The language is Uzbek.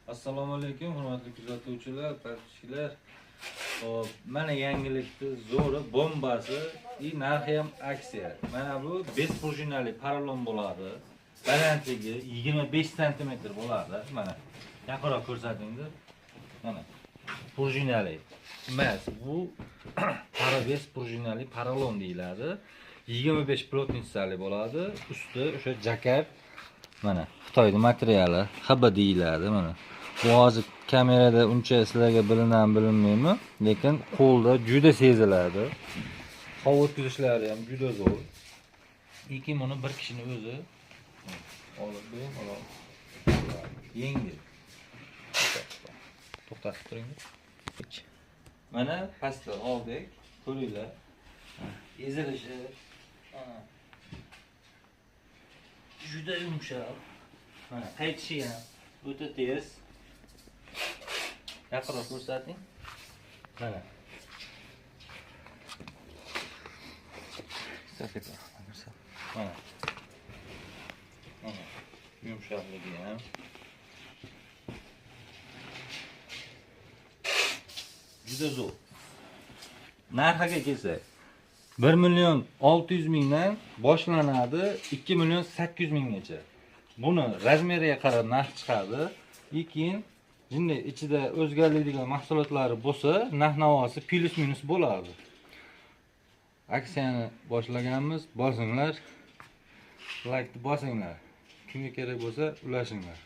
Assalomu alaykum, hurmatli kuzatuvchilar, parchilar. Hop, mana yangilikni zo'ri bombasi, narxi ham aksiya. Mana bu 5 prujinali paralon bo'ladi. Balandligi 25 sm bo'ladi. Mana yaqinroq ko'rsatinglar. Mana prujinali emas, bu parabes prujinali paralon deyiladi. 25 plotnitsali bo'ladi. Usti o'sha jakar. Mana Xitoyning materiali HB deyiladi. Mana bu hozir kamerada uncha sizlarga bilinmaymi, lekin qo'lda juda seziladi. Havo o'tkazishlari ham juda zo'r. Lekin buni bir kishining o'zi olib bemalol yengil. To'xtatib turing. Mana pastda oldik, ko'ringlar. Ezilishi juda yumshoq. Mana qaytishi ham o'ta tez. Yaqinroq ko'rsating. Mana. Mana. Mana. Yumshoqligi ham. Juda zo'r. Narxiga kelsak, 1.600.000 dan boshlanadi 2.800.000gacha. Buni razmeriga qarab narx chiqadi. Lekin jinday ichida o'zgaradigan mahsulotlari bo'lsa, narx-navosi plus minus bo'ladi. Aksiyani boshlaganmiz, bosinglar. Like bosinglar. Kimga kerak bo'lsa ulashinglar.